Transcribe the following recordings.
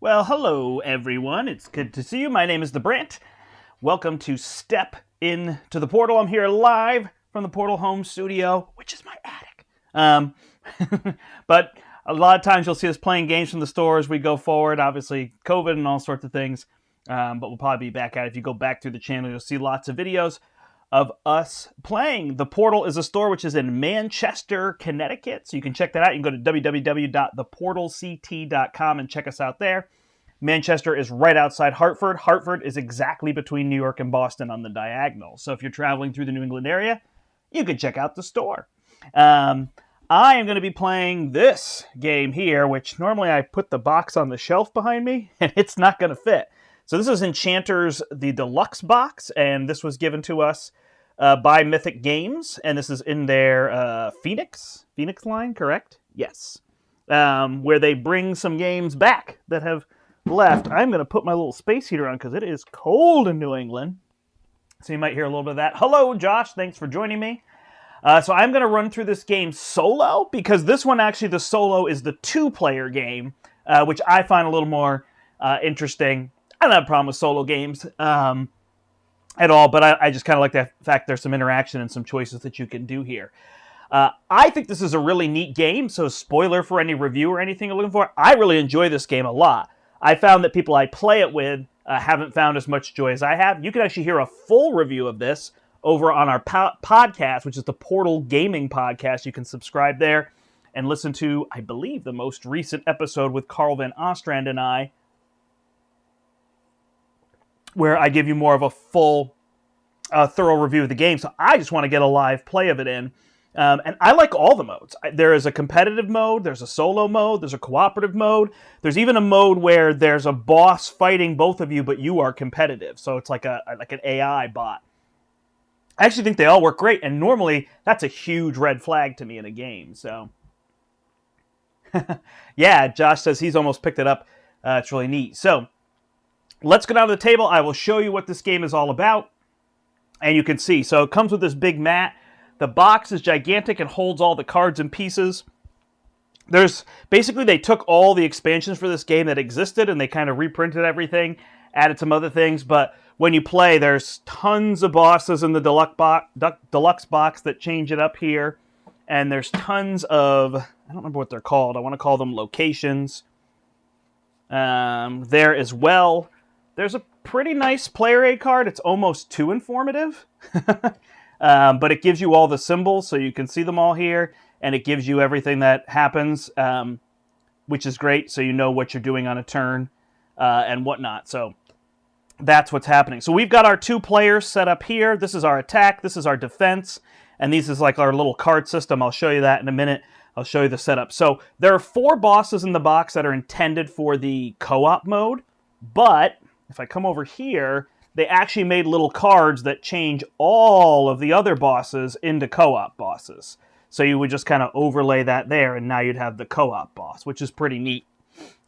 Well, hello everyone. It's good to see you. My name is the Brandt. Welcome to Step Into the Portal. I'm here live from the Portal home studio, which is my attic. But a lot of times you'll see us playing games from the store as we go forward. Obviously, COVID and all sorts of things. But we'll probably be back at it. If you go back through the channel, you'll see lots of videos of us playing. The Portal is a store which is in Manchester, Connecticut. So you can check that out. You can go to www.theportalct.com and check us out there. Manchester is right outside Hartford. Hartford is exactly between New York and Boston on the diagonal. So if you're traveling through the New England area, you can check out the store. I am going to be playing this game here, which normally I put the box on the shelf behind me, and it's not going to fit. So this is Enchanters, the Deluxe box, and this was given to us by Mythic Games, and this is in their Phoenix line, correct? Yes. Where they bring some games back that have left. I'm going to put my little space heater on because it is cold in New England. So you might hear a little bit of that. Hello, Josh. Thanks for joining me. So I'm going to run through this game solo because this one, actually, the solo is the two-player game, which I find a little more interesting. I don't have a problem with solo games at all, but I just kind of like the fact there's some interaction and some choices that you can do here. I think this is a really neat game, so spoiler for any review or anything you're looking for, I really enjoy this game a lot. I found that people I play it with haven't found as much joy as I have. You can actually hear a full review of this over on our podcast, which is the Portal Gaming Podcast. You can subscribe there and listen to, I believe, the most recent episode with Carl Van Ostrand and I, where I give you more of a full, thorough review of the game. So I just want to get a live play of it in. And I like all the modes. There is a competitive mode, there's a solo mode, there's a cooperative mode. There's even a mode where there's a boss fighting both of you, but you are competitive. So it's like an AI bot. I actually think they all work great, and normally that's a huge red flag to me in a game. So, yeah, Josh says he's almost picked it up. It's really neat. So, let's go down to the table. I will show you what this game is all about. And you can see. So it comes with this big mat. The box is gigantic and holds all the cards and pieces. Basically, they took all the expansions for this game that existed and they kind of reprinted everything, added some other things. But when you play, there's tons of bosses in the deluxe box that change it up here. And there's tons of, I don't remember what they're called. I want to call them locations. There as well. There's a pretty nice player aid card. It's almost too informative. But it gives you all the symbols, so you can see them all here. And it gives you everything that happens, which is great, so you know what you're doing on a turn and whatnot. So that's what's happening. So we've got our two players set up here. This is our attack. This is our defense. And these is like our little card system. I'll show you that in a minute. I'll show you the setup. So there are 4 bosses in the box that are intended for the co-op mode. But if I come over here, they actually made little cards that change all of the other bosses into co-op bosses. So you would just kind of overlay that there, and now you'd have the co-op boss, which is pretty neat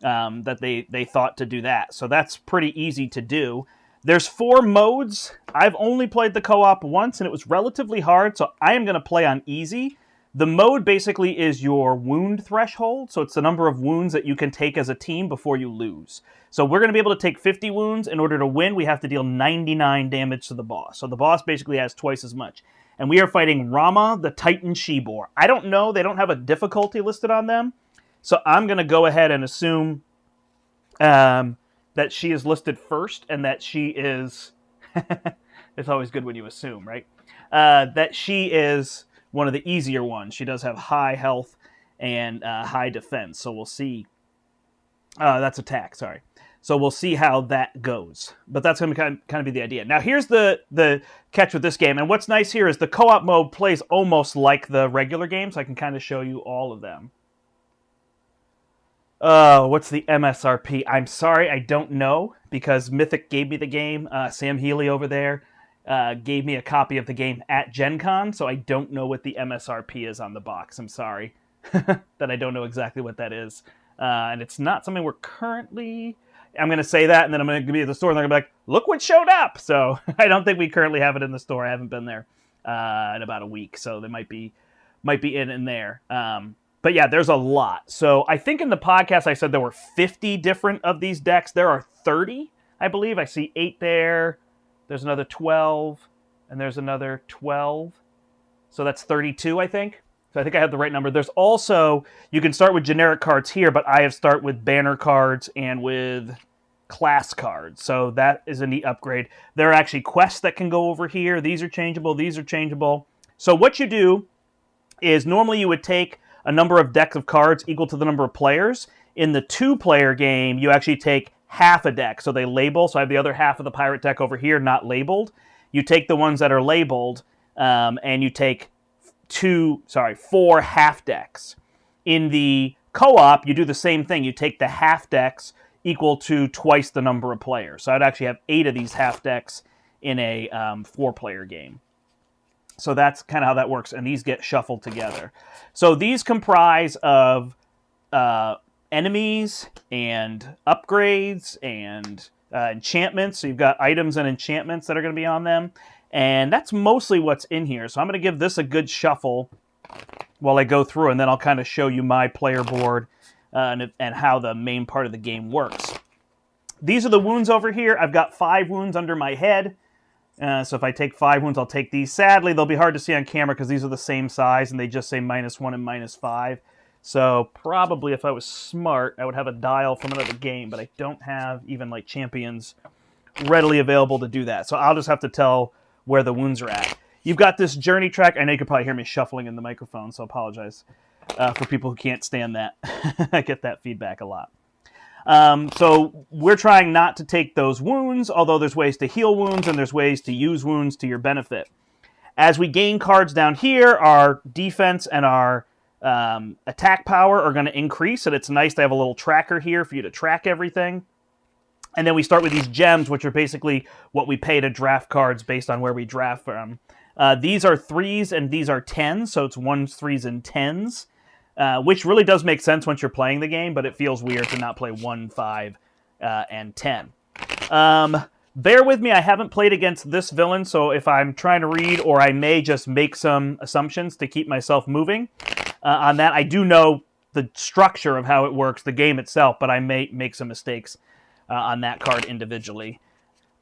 that they thought to do that. So that's pretty easy to do. There's 4 modes. I've only played the co-op once, and it was relatively hard, so I am going to play on easy. The mode basically is your wound threshold, so it's the number of wounds that you can take as a team before you lose. So we're going to be able to take 50 wounds. In order to win, we have to deal 99 damage to the boss. So the boss basically has twice as much. And we are fighting Rama, the Titan She-Boar. I don't know. They don't have a difficulty listed on them. So I'm going to go ahead and assume that she is listed first and that she is... It's always good when you assume, right? That she is one of the easier ones. She does have high health and high defense. So we'll see. That's attack, sorry. So we'll see how that goes. But that's going to kind of be the idea. Now here's the catch with this game. And what's nice here is the co-op mode plays almost like the regular game. So I can kind of show you all of them. What's the MSRP? I'm sorry, I don't know. Because Mythic gave me the game. Sam Healy over there gave me a copy of the game at Gen Con. So I don't know what the MSRP is on the box. I'm sorry that I don't know exactly what that is. And it's not something we're currently... I'm going to say that, and then I'm going to be at the store, and they're going to be like, look what showed up! So I don't think we currently have it in the store. I haven't been there in about a week, so they might be in there. But yeah, there's a lot. So I think in the podcast I said there were 50 different of these decks. There are 30, I believe. I see 8 there. There's another 12. And there's another 12. So that's 32, I think. So I think I have the right number. There's also, you can start with generic cards here, but I have start with banner cards and with class cards. So that is a neat upgrade. There are actually quests that can go over here. These are changeable. These are changeable. So what you do is normally you would take a number of decks of cards equal to the number of players. In the 2-player game, you actually take half a deck. So they label. So I have the other half of the pirate deck over here not labeled. You take the ones that are labeled, and you take 4 half decks. In the co-op, you do the same thing. You take the half decks equal to twice the number of players. So I'd actually have 8 of these half decks in a 4-player game. So that's kind of how that works, and these get shuffled together. So these comprise of enemies and upgrades and enchantments. So you've got items and enchantments that are going to be on them. And that's mostly what's in here. So I'm going to give this a good shuffle while I go through, and then I'll kind of show you my player board and how the main part of the game works. These are the wounds over here. I've got 5 wounds under my head. So if I take 5 wounds, I'll take these. Sadly, they'll be hard to see on camera because these are the same size, and they just say -1 and -5. So probably if I was smart, I would have a dial from another game, but I don't have even like champions readily available to do that. So I'll just have to tell where the wounds are at. You've got this journey track. I know you can probably hear me shuffling in the microphone, so I apologize for people who can't stand that. I get that feedback a lot. So we're trying not to take those wounds, although there's ways to heal wounds and there's ways to use wounds to your benefit. As we gain cards down here, our defense and our attack power are going to increase, and it's nice to have a little tracker here for you to track everything. And then we start with these gems, which are basically what we pay to draft cards based on where we draft from. These are 3s and these are 10s, so it's 1s, 3s, and 10s, which really does make sense once you're playing the game, but it feels weird to not play 1, 5, and 10. Bear with me, I haven't played against this villain, so if I'm trying to read, or I may just make some assumptions to keep myself moving on that. I do know the structure of how it works, the game itself, but I may make some mistakes on that card individually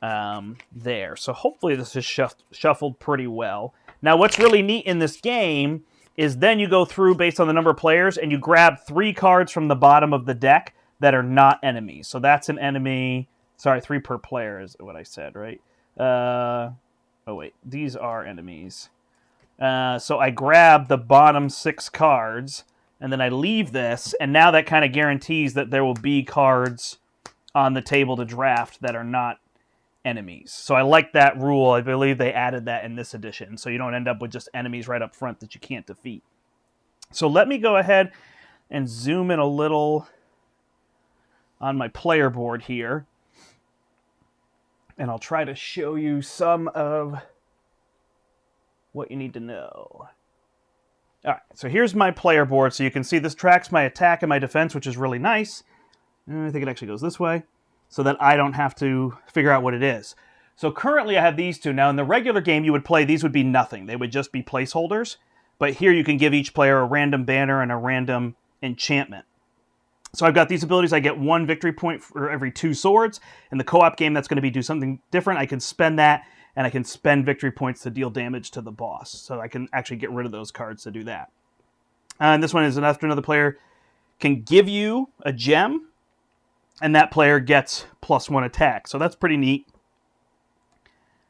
there. So hopefully this is shuffled pretty well. Now what's really neat in this game is then you go through based on the number of players and you grab 3 cards from the bottom of the deck that are not enemies. So that's an enemy. Sorry, 3 per player is what I said, right? Oh wait, these are enemies. So I grab the bottom 6 cards and then I leave this, and now that kind of guarantees that there will be cards on the table to draft that are not enemies. So I like that rule. I believe they added that in this edition, so you don't end up with just enemies right up front that you can't defeat. So let me go ahead and zoom in a little on my player board here, and I'll try to show you some of what you need to know. All right, so here's my player board. So you can see this tracks my attack and my defense, which is really nice. I think it actually goes this way, so that I don't have to figure out what it is. So currently I have these 2. Now in the regular game you would play, these would be nothing. They would just be placeholders. But here you can give each player a random banner and a random enchantment. So I've got these abilities. I get 1 victory point for every 2 swords. In the co-op game that's going to do something different. I can spend that, and I can spend victory points to deal damage to the boss. So I can actually get rid of those cards to do that. And this one is after another player can give you a gem, and that player gets +1 attack. So that's pretty neat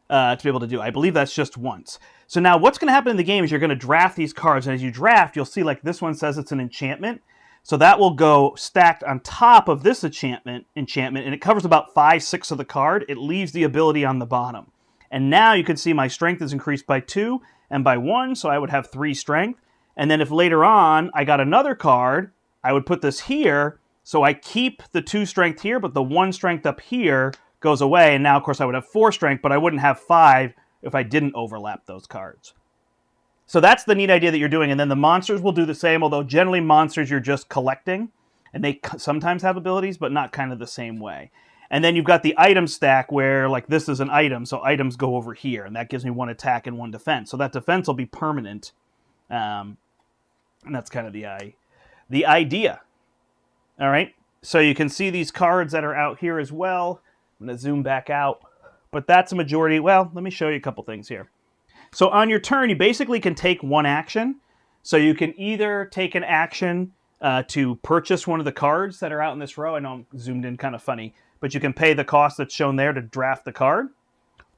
to be able to do. I believe that's just once. So now what's going to happen in the game is you're going to draft these cards, and as you draft, you'll see like this one says it's an enchantment. So that will go stacked on top of this enchantment, and it covers about 5/6 of the card. It leaves the ability on the bottom. And now you can see my strength is increased by 2 and by 1, so I would have 3 strength. And then if later on I got another card, I would put this here. So I keep the 2 strength here, but the 1 strength up here goes away. And now, of course, I would have 4 strength, but I wouldn't have 5 if I didn't overlap those cards. So that's the neat idea that you're doing. And then the monsters will do the same, although generally monsters you're just collecting. And they sometimes have abilities, but not kind of the same way. And then you've got the item stack where, like, this is an item, so items go over here. And that gives me 1 attack and 1 defense. So that defense will be permanent. And that's kind of the the idea. All right, so you can see these cards that are out here as well. I'm going to zoom back out, but that's a majority. Well, let me show you a couple things here. So on your turn, you basically can take one action. So you can either take an action to purchase one of the cards that are out in this row. I know I'm zoomed in kind of funny, but you can pay the cost that's shown there to draft the card.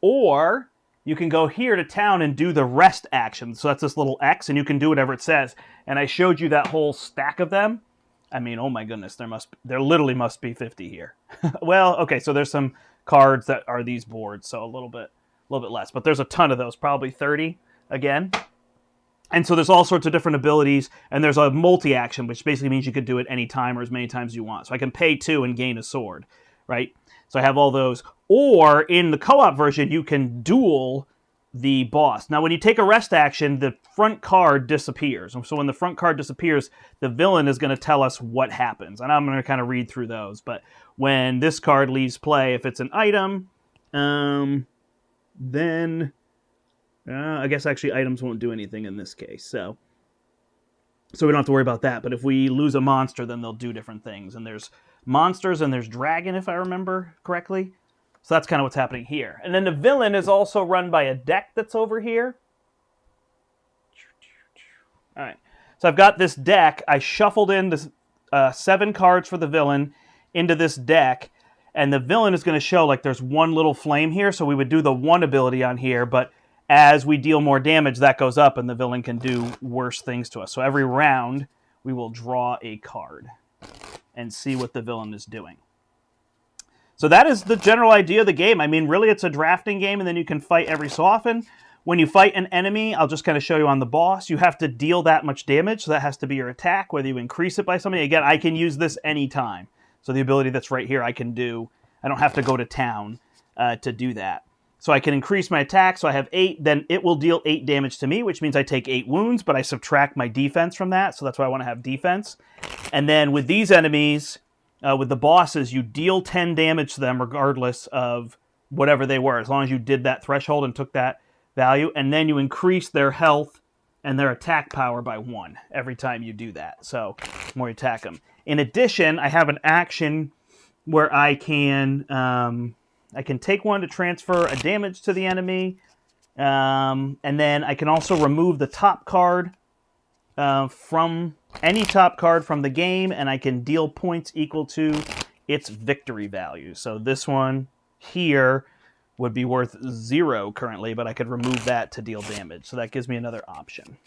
Or you can go here to town and do the rest action. So that's this little X, and you can do whatever it says. And I showed you that whole stack of them. I mean, oh my goodness, there literally must be 50 here. Well, okay, so there's some cards that are these boards, so a little bit less. But there's a ton of those, probably 30 again. And so there's all sorts of different abilities, and there's a multi-action, which basically means you could do it any time or as many times as you want. So I can pay 2 and gain a sword, right? So I have all those. Or in the co-op version, you can duel the boss. Now, when you take a rest action, the front card disappears. So when the front card disappears, the villain is going to tell us what happens. And I'm going to kind of read through those. But when this card leaves play, if it's an item, then I guess actually items won't do anything in this case. So we don't have to worry about that. But if we lose a monster, then they'll do different things. And there's monsters and there's dragon, if I remember correctly. So that's kind of what's happening here. And then the villain is also run by a deck that's over here. All right. So I've got this deck. I shuffled in this, 7 cards for the villain into this deck. And the villain is going to show like there's one little flame here. So we would do the 1 ability on here. But as we deal more damage, that goes up and the villain can do worse things to us. So every round, we will draw a card and see what the villain is doing. So that is the general idea of the game. I mean, really, it's a drafting game, and then you can fight every so often. When you fight an enemy, I'll just kind of show you on the boss, you have to deal that much damage, so that has to be your attack, whether you increase it by something. Again, I can use this anytime. So the ability that's right here, I can do. I don't have to go to town to do that. So I can increase my attack, so I have 8, then it will deal 8 damage to me, which means I take 8 wounds, but I subtract my defense from that, so that's why I want to have defense. And then with these enemies, with the bosses, you deal 10 damage to them regardless of whatever they were, as long as you did that threshold and took that value, and then you increase their health and their attack power by 1 every time you do that, so the more you attack them. In addition, I have an action where I can take 1 to transfer a damage to the enemy, and then I can also remove the top card from any top card from the game, and I can deal points equal to its victory value. So this one here would be worth 0 currently, but I could remove that to deal damage. So that gives me another option.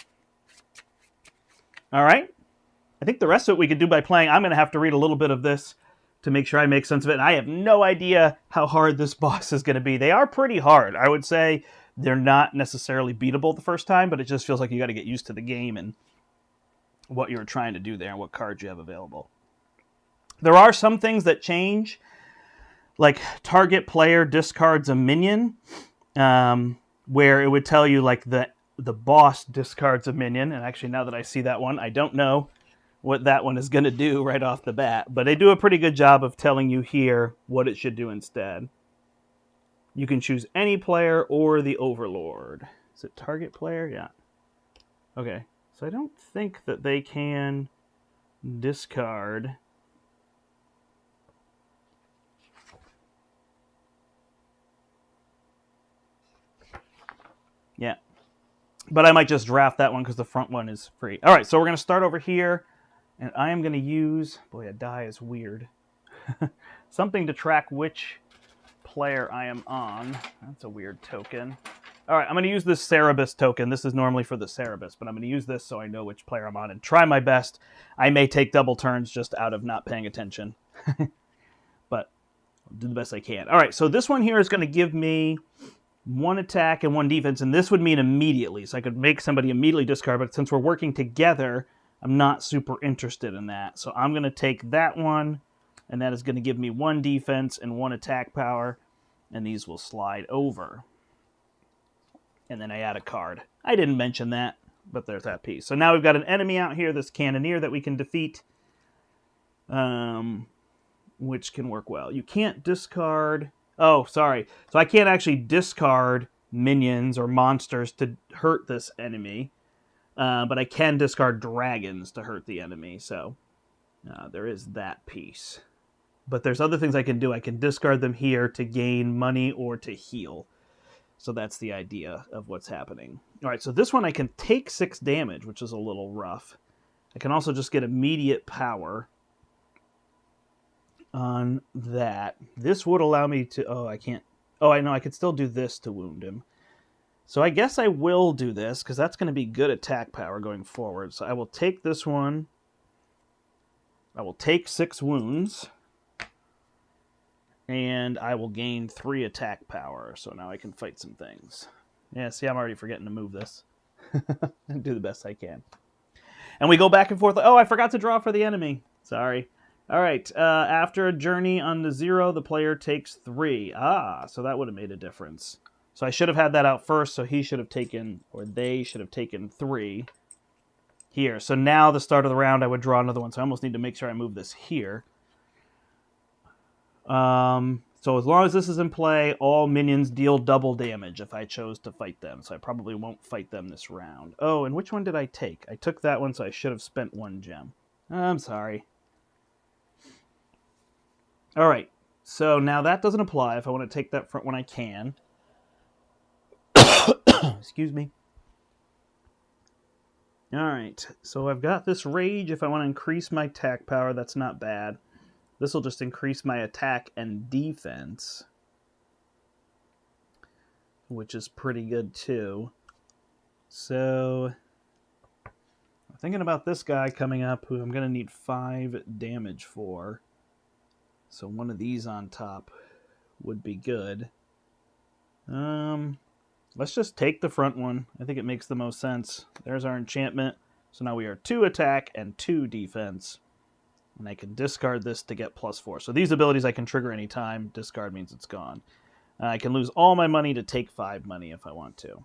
All right. I think the rest of it we could do by playing. I'm going to have to read a little bit of this to make sure I make sense of it. And I have no idea how hard this boss is going to be. They are pretty hard. I would say they're not necessarily beatable the first time, but it just feels like you got to get used to the game and what you're trying to do there and what cards you have available. There are some things that change, like target player discards a minion, where it would tell you like the boss discards a minion. And actually, now that I see that one, I don't know what that one is going to do right off the bat, but they do a pretty good job of telling you here what it should do instead. You can choose any player or the Overlord. Is it target player? Yeah. Okay. So I don't think that they can discard. Yeah. But I might just draft that one because the front one is free. All right, so we're going to start over here. And I am going to use, boy, a die is weird, something to track which player I am on. That's a weird token. All right, I'm going to use this Cerebus token. This is normally for the Cerebus, but I'm going to use this so I know which player I'm on and try my best. I may take double turns just out of not paying attention, but I'll do the best I can. All right, so this one here is going to give me 1 attack and 1 defense, and this would mean immediately. So I could make somebody immediately discard, but since we're working together, I'm not super interested in that. So I'm going to take that one, and that is going to give me 1 defense and 1 attack power, and these will slide over. And then I add a card. I didn't mention that, but there's that piece. So now we've got an enemy out here, this Cannoneer, that we can defeat, which can work well. You can't discard... Oh, sorry. So I can't actually discard minions or monsters to hurt this enemy. But I can discard dragons to hurt the enemy, so there is that piece. But there's other things I can do. I can discard them here to gain money or to heal. So that's the idea of what's happening. All right, so this one I can take 6 damage, which is a little rough. I can also just get immediate power on that. This would allow me to... Oh, I can't... Oh, I know. I could still do this to wound him. So I guess I will do this, because that's going to be good attack power going forward. So I will take this one. I will take 6 wounds. And I will gain 3 attack power. So now I can fight some things. Yeah, see, I'm already forgetting to move this. Do the best I can. And we go back and forth. Oh, I forgot to draw for the enemy. Sorry. All right. After a journey on the 0, the player takes 3. Ah, so that would have made a difference. So I should have had that out first, so he should have taken, or they should have taken 3 here. So now the start of the round, I would draw another one. So I almost need to make sure I move this here. So as long as this is in play, all minions deal double damage if I chose to fight them. So I probably won't fight them this round. Oh, and which one did I take? I took that one, so I should have spent 1 gem. I'm sorry. All right. So now that doesn't apply. If I want to take that front one, I can. Excuse me. All right. So I've got this rage. If I want to increase my attack power, that's not bad. This will just increase my attack and defense, which is pretty good too. So I'm thinking about this guy coming up, who I'm going to need 5 damage for. So one of these on top would be good. Let's just take the front one. I think it makes the most sense. There's our enchantment. So now we are 2 attack and 2 defense. And I can discard this to get +4. So these abilities I can trigger anytime. Discard means it's gone. I can lose all my money to take 5 money if I want to.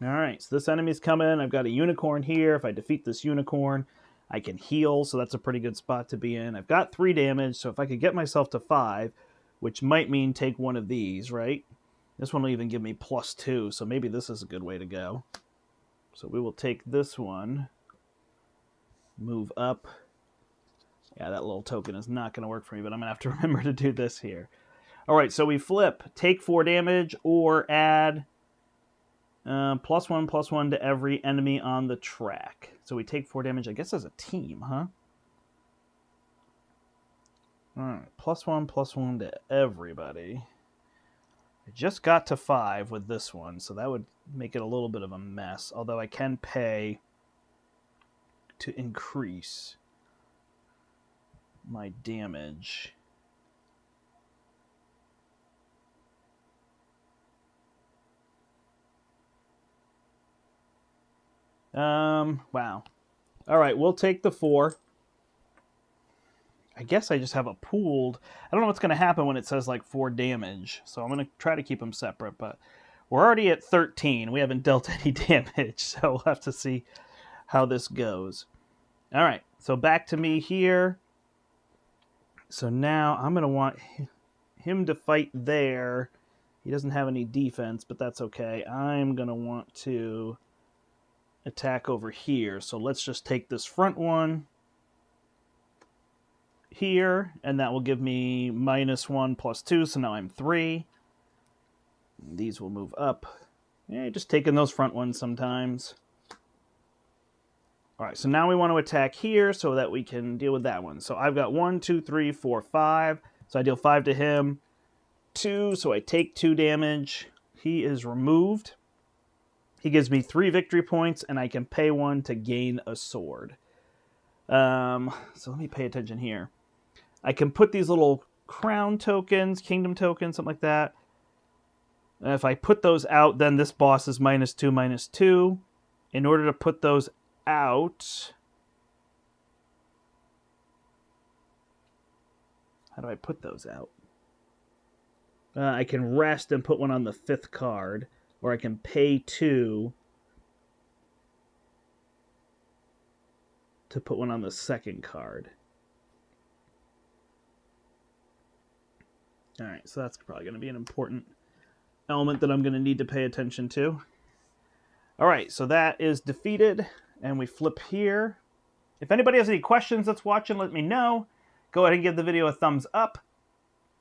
Alright, so this enemy's coming. I've got a unicorn here. If I defeat this unicorn, I can heal. So that's a pretty good spot to be in. I've got 3 damage. So if I could get myself to 5, which might mean take one of these, right? This one will even give me +2. So maybe this is a good way to go. So we will take this one. Move up. Yeah, that little token is not going to work for me, but I'm going to have to remember to do this here. All right, so we flip. Take 4 damage or add +1/+1 to every enemy on the track. So we take 4 damage, I guess, as a team, huh? All right, +1/+1 to everybody. I just got to 5 with this one, so that would make it a little bit of a mess, although I can pay to increase my damage. Wow. All right, we'll take the 4. I guess I just have a pooled... I don't know what's going to happen when it says, like, 4 damage, so I'm going to try to keep them separate, but we're already at 13. We haven't dealt any damage, so we'll have to see how this goes. All right, so back to me here. So now I'm going to want him to fight there. He doesn't have any defense, but that's okay. I'm going to want to attack over here. So let's just take this front one here, and that will give me -1/+2, so now I'm 3. These will move up. Yeah, just taking those front ones sometimes. All right, so now we want to attack here so that we can deal with that one. So I've got 1, 2, 3, 4, 5. So I deal 5 to him. 2, so I take 2 damage. He is removed. He gives me 3 victory points, and I can pay 1 to gain a sword. So let me pay attention here. I can put these little crown tokens, kingdom tokens, something like that. And if I put those out, then this boss is -2, -2. In order to put those out... How do I put those out? I can rest and put one on the 5th card, or I can pay 2 to put one on the 2nd card. All right, so that's probably going to be an important element that I'm going to need to pay attention to. All right, so that is defeated, and we flip here. If anybody has any questions that's watching, let me know. Go ahead and give the video a thumbs up.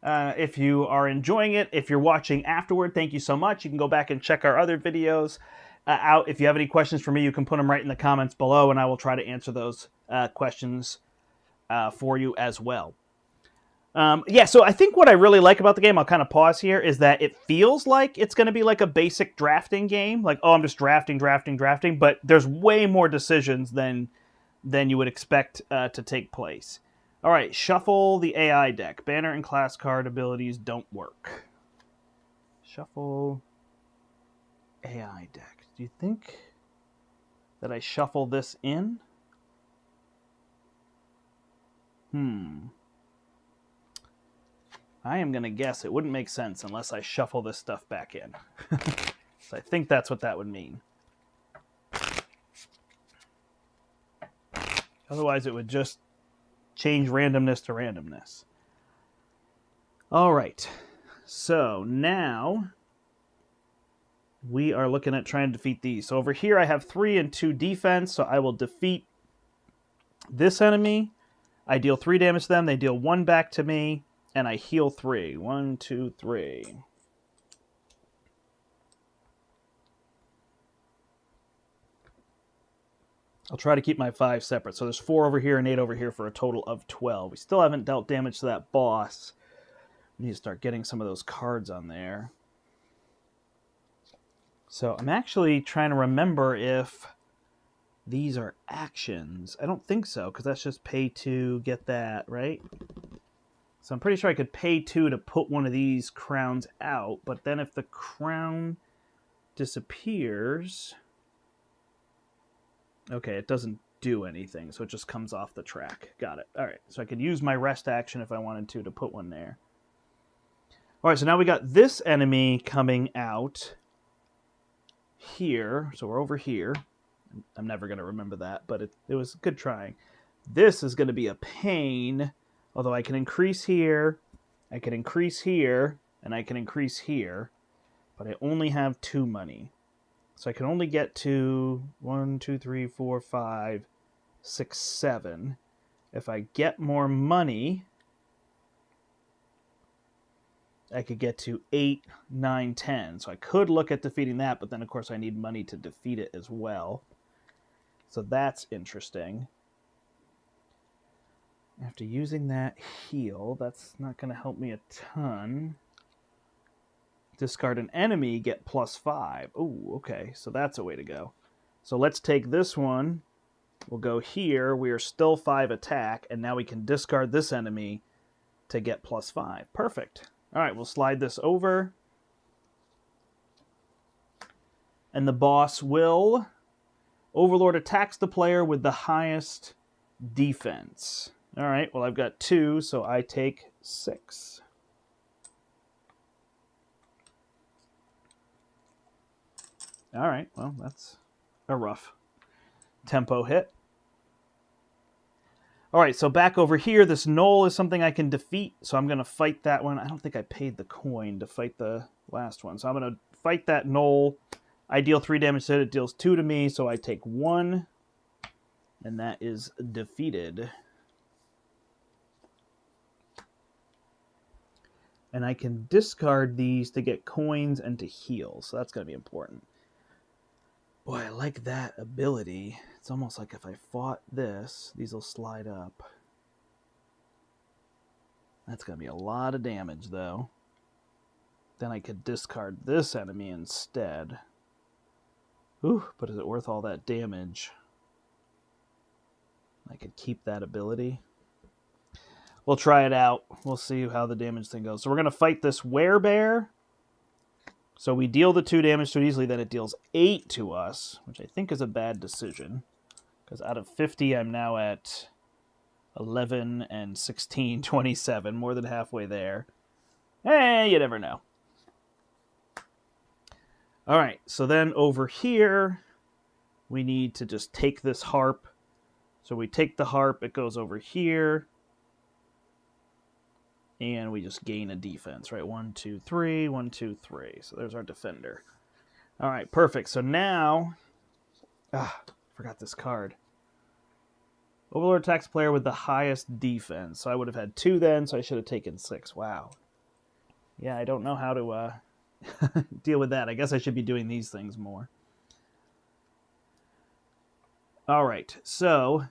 If you are enjoying it, if you're watching afterward, thank you so much. You can go back and check our other videos out. If you have any questions for me, you can put them right in the comments below, and I will try to answer those questions for you as well. Yeah, so I think what I really like about the game, I'll kind of pause here, is that it feels like it's going to be like a basic drafting game. Like, oh, I'm just drafting, but there's way more decisions than you would expect to take place. All right, shuffle the AI deck. Banner and class card abilities don't work. Shuffle AI deck. Do you think that I shuffle this in? I am going to guess it wouldn't make sense unless I shuffle this stuff back in. So I think that's what that would mean. Otherwise, it would just change randomness to randomness. All right. So now we are looking at trying to defeat these. So over here, I have 3 and 2 defense. So I will defeat this enemy. I deal 3 damage to them. They deal 1 back to me. And I heal 3. 1, 2, 3. I'll try to keep my 5 separate. So there's 4 over here and 8 over here for a total of 12. We still haven't dealt damage to that boss. We need to start getting some of those cards on there. So I'm actually trying to remember if these are actions. I don't think so, because that's just pay 2, get that, right? So I'm pretty sure I could pay 2 to put one of these crowns out, but then if the crown disappears... Okay, it doesn't do anything, so it just comes off the track. Got it. All right, so I could use my rest action if I wanted to put one there. All right, so now we got this enemy coming out here. So we're over here. I'm never going to remember that, but it was good trying. This is going to be a pain, although I can increase here, I can increase here, and I can increase here, but I only have 2 money. So I can only get to 1, 2, 3, 4, 5, 6, 7. If I get more money, I could get to 8, 9, 10. So I could look at defeating that, but then of course I need money to defeat it as well. So that's interesting. After using that heal, that's not going to help me a ton. Discard an enemy, get +5. Oh, okay. So that's a way to go. So let's take this one. We'll go here. We are still 5 attack, and now we can discard this enemy to get +5. Perfect. All right, we'll slide this over. And the boss will... Overlord attacks the player with the highest defense. All right, well, I've got 2, so I take 6. All right, well, that's a rough tempo hit. All right, so back over here, this knoll is something I can defeat, so I'm going to fight that one. I don't think I paid the coin to fight the last one, so I'm going to fight that knoll. I deal 3 damage to it. It deals 2 to me, so I take 1, and that is defeated. And I can discard these to get coins and to heal, so that's going to be important. Boy, I like that ability. It's almost like if I fought this, these will slide up. That's going to be a lot of damage, though. Then I could discard this enemy instead. Ooh, but is it worth all that damage? I could keep that ability. We'll try it out. We'll see how the damage thing goes. So we're going to fight this werebear. So we deal the 2 damage to it easily, then it deals 8 to us, which I think is a bad decision. Because out of 50, I'm now at 11 and 16, 27, more than halfway there. You never know. All right, so then over here, we need to just take this harp. So we take the harp, it goes over here. And we just gain a defense, right? 1, 2, 3, 1, 2, 3. So there's our defender. All right, perfect. So now Ah, forgot this card. Overlord attacks player with the highest defense. So I would have had 2 then, so I should have taken 6. Wow. Yeah, I don't know how to deal with that. I guess I should be doing these things more. All right, so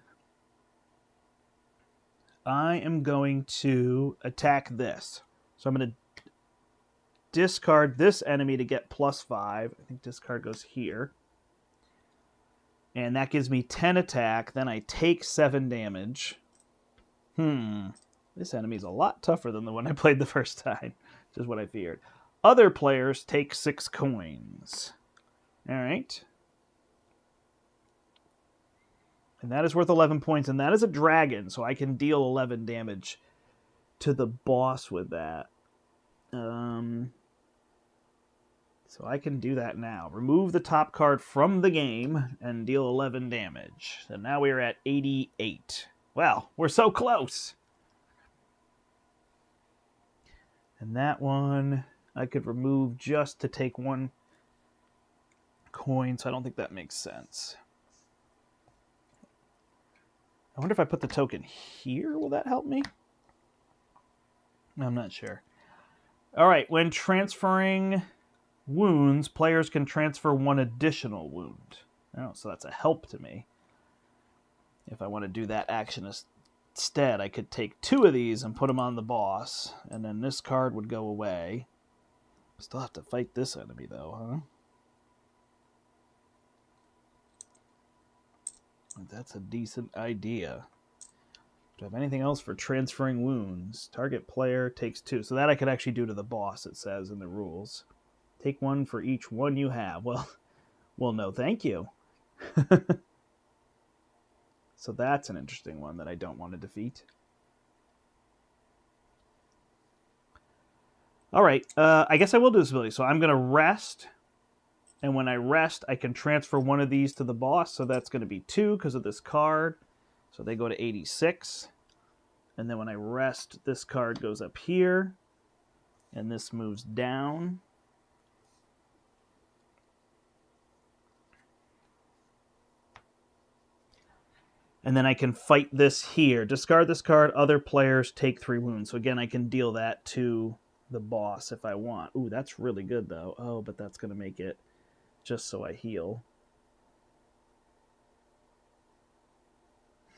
I am going to attack this. So I'm going to discard this enemy to get +5. I think discard goes here. And that gives me 10 attack. Then I take 7 damage. This enemy's a lot tougher than the one I played the first time, which is what I feared. Other players take 6 coins. All right. And that is worth 11 points, and that is a dragon, so I can deal 11 damage to the boss with that. So I can do that now. Remove the top card from the game and deal 11 damage. So now we're at 88. Wow, we're so close. And that one I could remove just to take 1 coin, so I don't think that makes sense. I wonder if I put the token here, will that help me? I'm not sure. All right, when transferring wounds, players can transfer 1 additional wound. Oh, so that's a help to me. If I want to do that action instead, I could take 2 of these and put them on the boss, and then this card would go away. Still have to fight this enemy, though, huh? That's a decent idea. Do I have anything else for transferring wounds? Target player takes 2. So that I could actually do to the boss, it says in the rules. Take 1 for each one you have. Well, no, thank you. So that's an interesting one that I don't want to defeat. All right, I guess I will do this ability. So I'm going to rest. And when I rest, I can transfer 1 of these to the boss. So that's going to be 2 because of this card. So they go to 86. And then when I rest, this card goes up here. And this moves down. And then I can fight this here. Discard this card. Other players take 3 wounds. So again, I can deal that to the boss if I want. Ooh, that's really good, though. Oh, but that's going to make it just so I heal.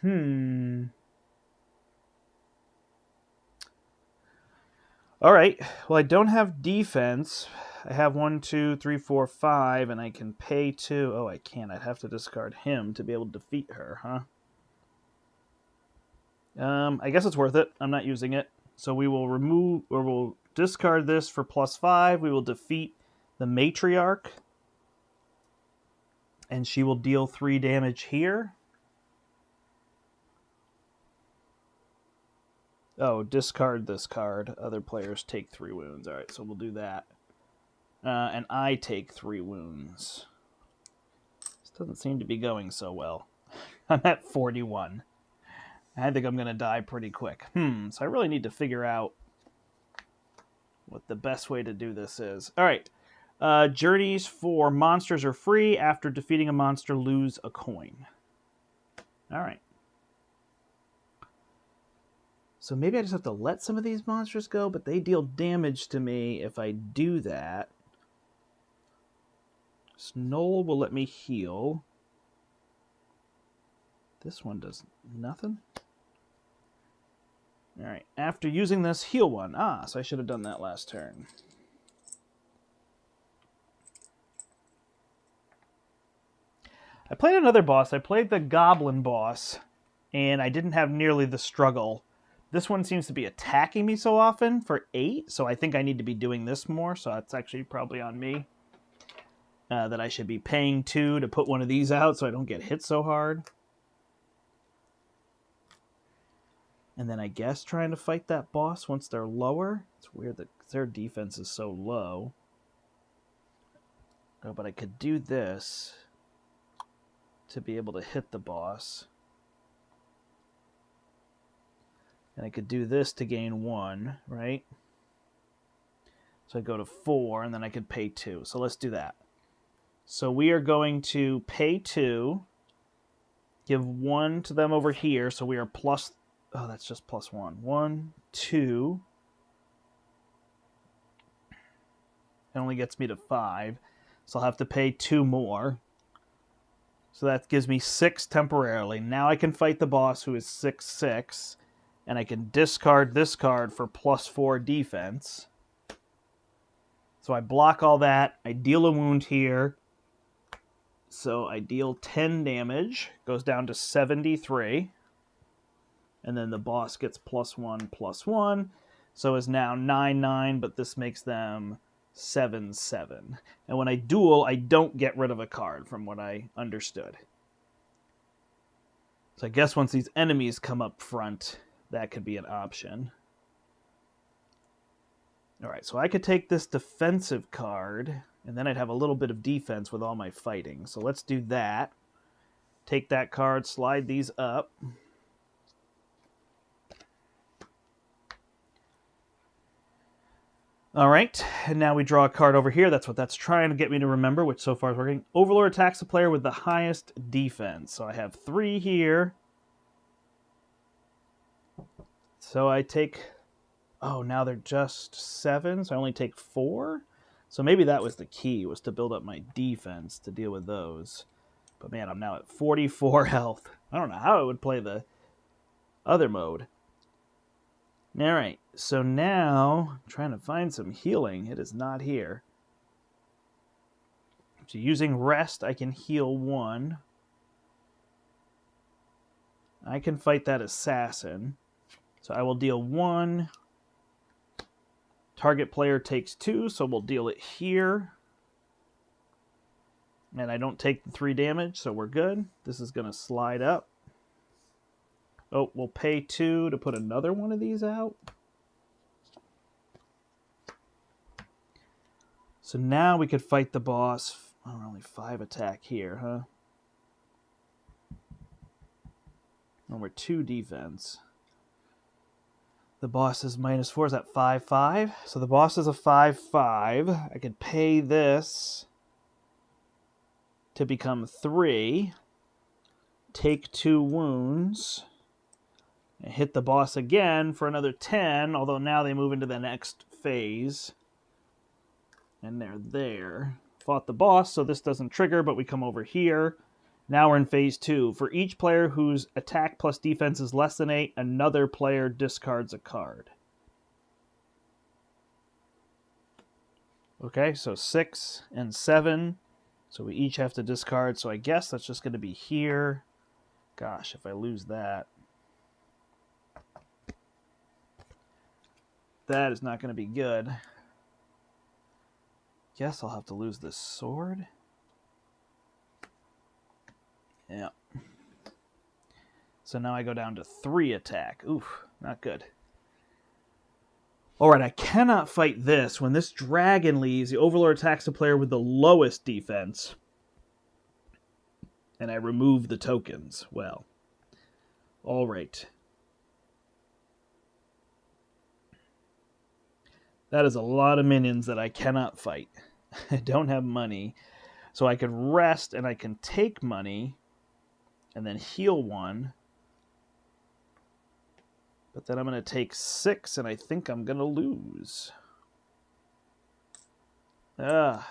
All right. Well, I don't have defense. I have 1, 2, 3, 4, 5, and I can pay 2. Oh, I can't. I'd have to discard him to be able to defeat her, huh? I guess it's worth it. I'm not using it. So we will remove, or we'll discard this for +5. We will defeat the matriarch. And she will deal 3 damage here. Oh, discard this card. Other players take 3 wounds. All right, so we'll do that. And I take 3 wounds. This doesn't seem to be going so well. I'm at 41. I think I'm going to die pretty quick. So I really need to figure out what the best way to do this is. All right. Journeys for monsters are free. After defeating a monster, lose a coin. All right. So maybe I just have to let some of these monsters go, but they deal damage to me if I do that. Snoll will let me heal. This one does nothing. All right. After using this, heal 1. So I should have done that last turn. I played another boss. I played the Goblin Boss, and I didn't have nearly the struggle. This one seems to be attacking me so often for 8, so I think I need to be doing this more, so that's actually probably on me. That I should be paying 2 to put one of these out so I don't get hit so hard. And then I guess trying to fight that boss once they're lower. It's weird that their defense is so low. Oh, but I could do this to be able to hit the boss. And I could do this to gain 1, right? So I go to 4, and then I could pay 2. So let's do that. So we are going to pay 2, give 1 to them over here. So we are plus, oh, that's just plus 1. 1, 2. It only gets me to 5. So I'll have to pay 2 more. So that gives me 6 temporarily. Now I can fight the boss, who is 6/6. And I can discard this card for plus 4 defense. So I block all that. I deal a wound here. So I deal 10 damage. Goes down to 73. And then the boss gets +1/+1. So is now 9/9, but this makes them 7/7. And when I duel, I don't get rid of a card, from what I understood. So I guess once these enemies come up front, that could be an option. All right, so I could take this defensive card, and then I'd have a little bit of defense with all my fighting. So let's do that. Take that card, slide these up. All right, and now we draw a card over here. That's what that's trying to get me to remember, which so far is working. Overlord attacks the player with the highest defense. So I have 3 here. So I take... Oh, now they're just 7, so I only take 4? So maybe that was the key, was to build up my defense to deal with those. But man, I'm now at 44 health. I don't know how I would play the other mode. Alright, so now I'm trying to find some healing. It is not here. So using rest, I can heal 1. I can fight that assassin. So I will deal 1. Target player takes 2, so we'll deal it here. And I don't take the 3 damage, so we're good. This is going to slide up. Oh, we'll pay 2 to put another one of these out. So now we could fight the boss. Oh, only 5 attack here, huh? Oh, we're 2 defense. The boss is -4. Is that 5/5? So the boss is a 5/5. I could pay this to become 3. Take 2 wounds. And hit the boss again for another 10. Although now they move into the next phase. And they're there. Fought the boss, so this doesn't trigger, but we come over here. Now we're in phase 2. For each player whose attack plus defense is less than 8, another player discards a card. Okay, so 6 and 7. So we each have to discard. So I guess that's just going to be here. Gosh, if I lose that. That is not going to be good. Guess I'll have to lose this sword. Yeah. So now I go down to 3 attack. Oof, not good. Alright, I cannot fight this. When this dragon leaves, the Overlord attacks the player with the lowest defense. And I remove the tokens. Well. Alright. That is a lot of minions that I cannot fight. I don't have money. So I could rest and I can take money. And then heal 1. But then I'm going to take 6, and I think I'm going to lose. Wow,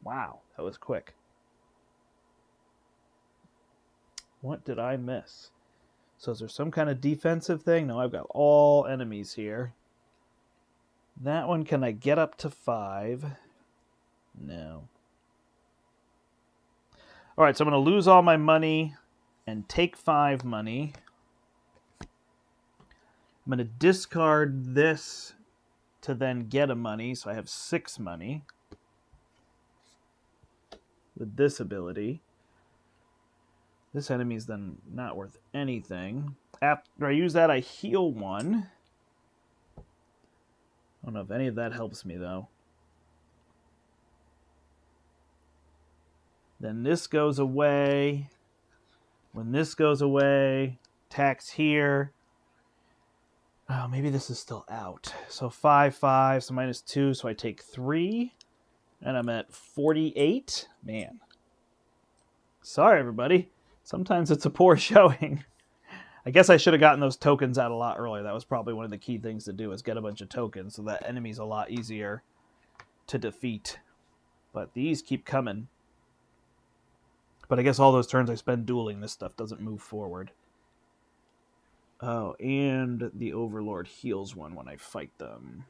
that was quick. What did I miss? So is there some kind of defensive thing? No, I've got all enemies here. That one, can I get up to 5? No. All right, so I'm going to lose all my money and take 5 money. I'm going to discard this to then get a money, so I have 6 money with this ability. This enemy is then not worth anything. After I use that, I heal 1. I don't know if any of that helps me, though. Then this goes away. When this goes away, tax here. Oh, maybe this is still out. So 5/5, so -2, so I take 3. And I'm at 48. Man. Sorry, everybody. Sometimes it's a poor showing. I guess I should have gotten those tokens out a lot earlier. That was probably one of the key things to do, is get a bunch of tokens so that enemy's a lot easier to defeat. But these keep coming. But I guess all those turns I spend dueling, this stuff doesn't move forward. Oh, and the Overlord heals one when I fight them.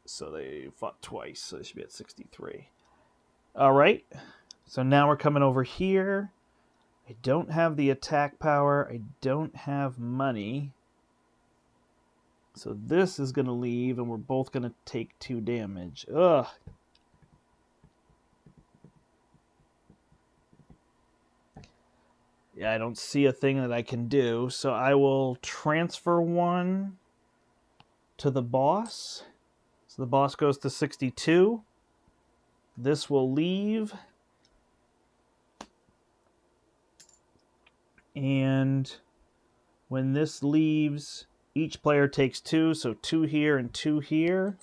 So they fought twice, so they should be at 63. All right. So now we're coming over here. I don't have the attack power. I don't have money. So this is going to leave, and we're both going to take 2 damage. Ugh. Yeah, I don't see a thing that I can do. So I will transfer 1 to the boss. So the boss goes to 62. This will leave. And when this leaves, each player takes 2. So 2 here and 2 here.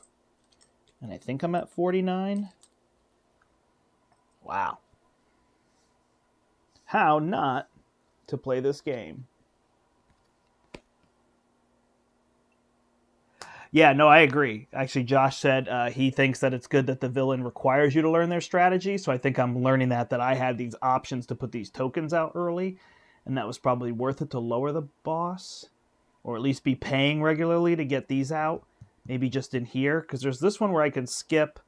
And I think I'm at 49. Wow. How not to play this game? Yeah, no, I agree. Actually, Josh said he thinks that it's good that the villain requires you to learn their strategy. So I think I'm learning that I had these options to put these tokens out early. And that was probably worth it to lower the boss. Or at least be paying regularly to get these out. Maybe just in here. Because there's this one where I can skip.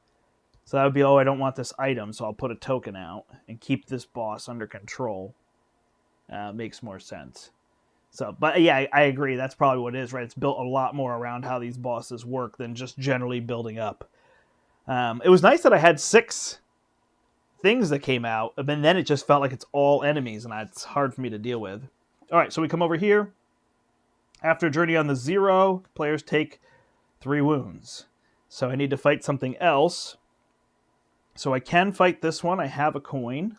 So that would be, oh, I don't want this item. So I'll put a token out and keep this boss under control. Makes more sense. So, but yeah, I agree. That's probably what it is, right? It's built a lot more around how these bosses work than just generally building up. It was nice that I had 6 things that came out, and then it just felt like it's all enemies, and it's hard for me to deal with. All right, so we come over here. After a journey on the 0, players take 3 wounds. So I need to fight something else. So I can fight this one. I have a coin.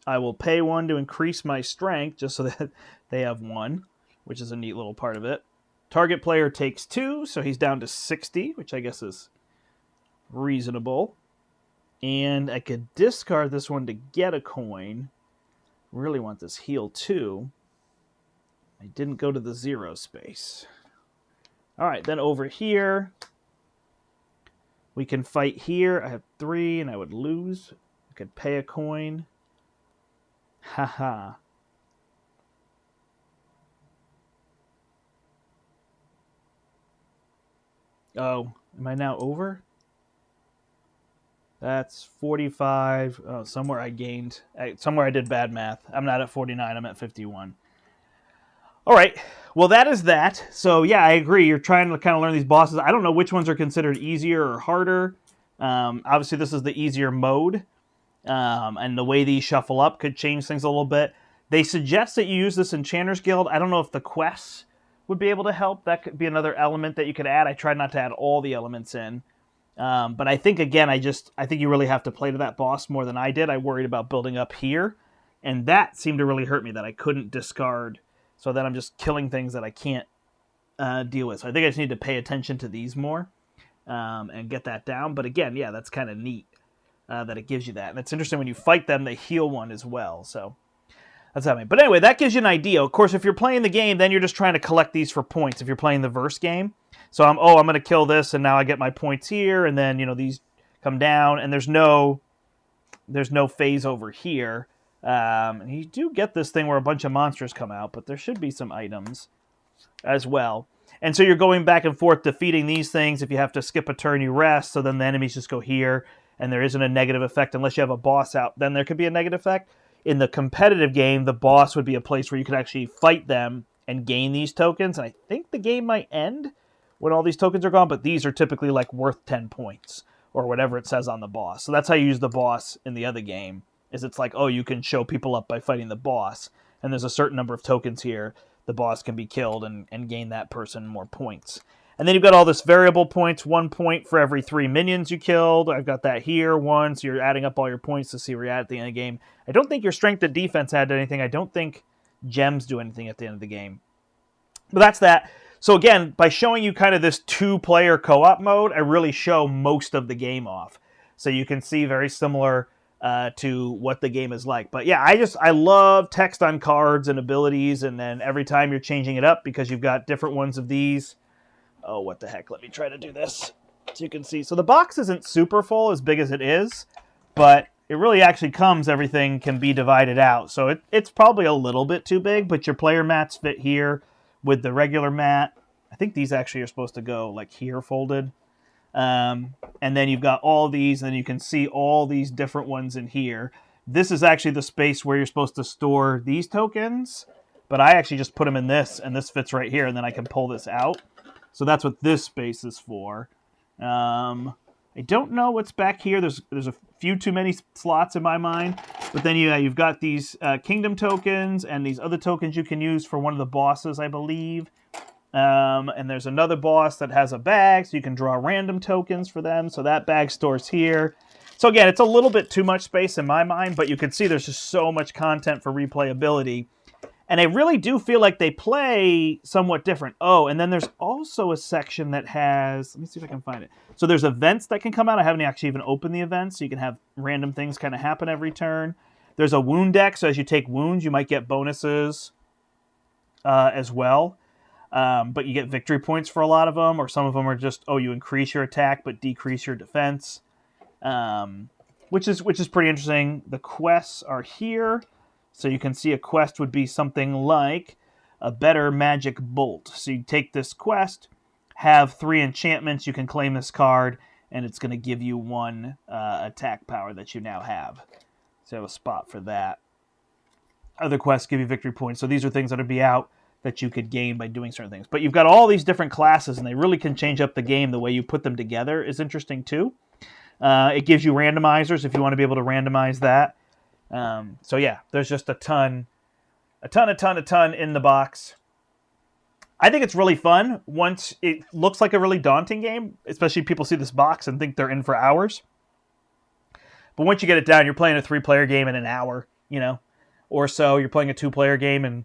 I will pay 1 to increase my strength, just so that they have 1, which is a neat little part of it. Target player takes 2, so he's down to 60, which I guess is reasonable. And I could discard this one to get a coin. Really want this heal too. I didn't go to the 0 space. All right, then over here, we can fight here. I have 3, and I would lose. I could pay a coin. Haha. Oh, am I now over? That's 45. Oh, somewhere I gained. Somewhere I did bad math. I'm not at 49. I'm at 51. All right. Well, that is that. So, yeah, I agree. You're trying to kind of learn these bosses. I don't know which ones are considered easier or harder. Obviously, this is the easier mode. And the way these shuffle up could change things a little bit. They suggest that you use this Enchanters Guild. I don't know if the quests would be able to help. That could be another element that you could add. I tried not to add all the elements in. But I think, again, I think you really have to play to that boss more than I did. I worried about building up here. And that seemed to really hurt me, that I couldn't discard. So then I'm just killing things that I can't deal with. So I think I just need to pay attention to these more and get that down. But again, yeah, that's kind of neat that it gives you that. And it's interesting, when you fight them, they heal 1 as well. So that's how I mean. But anyway, that gives you an idea. Of course, if you're playing the game, then you're just trying to collect these for points. If you're playing the verse game. So I'm going to kill this, and now I get my points here, and then, these come down, and there's no phase over here. And you do get this thing where a bunch of monsters come out, but there should be some items as well. And so you're going back and forth defeating these things. If you have to skip a turn, you rest, so then the enemies just go here, and there isn't a negative effect unless you have a boss out. Then there could be a negative effect. In the competitive game, the boss would be a place where you could actually fight them and gain these tokens, and I think the game might end when all these tokens are gone, but these are typically like worth 10 points or whatever it says on the boss. So that's how you use the boss in the other game, is it's like, oh, you can show people up by fighting the boss, and there's a certain number of tokens here. The boss can be killed and gain that person more points. And then you've got all this variable points, 1 point for every 3 minions you killed. I've got that here, 1, so you're adding up all your points to see where you're at the end of the game. I don't think your strength and defense add anything. I don't think gems do anything at the end of the game. But that's that. So again, by showing you kind of this 2-player co-op mode, I really show most of the game off. So you can see very similar to what the game is like. But yeah, I love text on cards and abilities, and then every time you're changing it up because you've got different ones of these. Oh, what the heck? Let me try to do this so you can see. So the box isn't super full as big as it is, but it really actually comes, everything can be divided out. So it's probably a little bit too big, but your player mats fit here with the regular mat. I think these actually are supposed to go like here folded. And then you've got all these, and you can see all these different ones in here. This is actually the space where you're supposed to store these tokens, but I actually just put them in this, and this fits right here, and then I can pull this out. So that's what this space is for. I don't know what's back here. There's a few too many slots in my mind. But then you've got these kingdom tokens and these other tokens you can use for one of the bosses, I believe. And there's another boss that has a bag, so you can draw random tokens for them. So that bag stores here. So again, it's a little bit too much space in my mind, but you can see there's just so much content for replayability. And I really do feel like they play somewhat different. Oh, and then there's also a section that has... Let me see if I can find it. So there's events that can come out. I haven't actually even opened the events, so you can have random things kind of happen every turn. There's a wound deck, so as you take wounds, you might get bonuses as well. But you get victory points for a lot of them, or some of them are just, oh, you increase your attack but decrease your defense, which is pretty interesting. The quests are here. So you can see a quest would be something like a better magic bolt. So you take this quest, have 3 enchantments, you can claim this card, and it's going to give you 1 attack power that you now have. So you have a spot for that. Other quests give you victory points. So these are things that would be out that you could gain by doing certain things. But you've got all these different classes, and they really can change up the game. The way you put them together is interesting too. It gives you randomizers if you want to be able to randomize that. So yeah, there's just a ton in the box. I think it's really fun. Once it looks like a really daunting game, especially people see this box and think they're in for hours. But once you get it down, you're playing a 3-player game in an hour, or so. You're playing a 2-player game in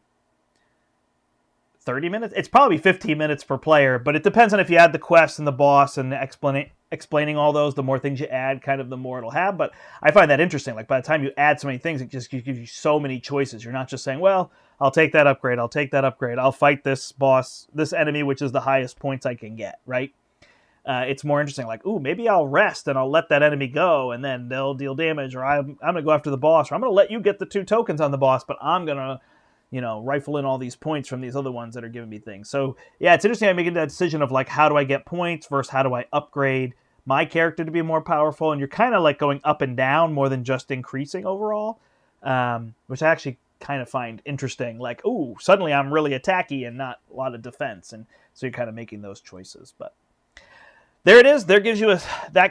30 minutes. It's probably 15 minutes per player, but it depends on if you add the quest and the boss and explaining all those. The more things you add, kind of the more it'll have. But I find that interesting. Like by the time you add so many things, it just gives you so many choices. You're not just saying, well, I'll take that upgrade. I'll take that upgrade. I'll fight this boss, this enemy, which is the highest points I can get, right? It's more interesting. Like, ooh, maybe I'll rest and I'll let that enemy go, and then they'll deal damage, or I'm going to go after the boss, or I'm going to let you get the 2 tokens on the boss, but I'm going to rifle in all these points from these other ones that are giving me things. So yeah, it's interesting. I'm making that decision of like, how do I get points versus how do I upgrade my character to be more powerful? And you're kind of like going up and down more than just increasing overall, which I actually kind of find interesting. Like, ooh, suddenly I'm really attacky and not a lot of defense. And so you're kind of making those choices. But there it is. That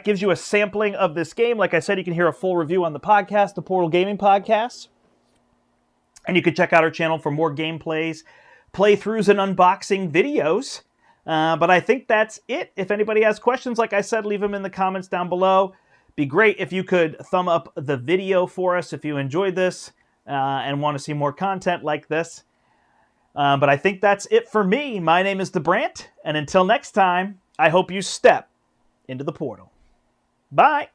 gives you a sampling of this game. Like I said, you can hear a full review on the podcast, the Portal Gaming Podcast. And you can check out our channel for more gameplays, playthroughs, and unboxing videos. But I think that's it. If anybody has questions, like I said, leave them in the comments down below. Be great if you could thumb up the video for us if you enjoyed this and want to see more content like this. But I think that's it for me. My name is Brandt, and until next time, I hope you step into the portal. Bye!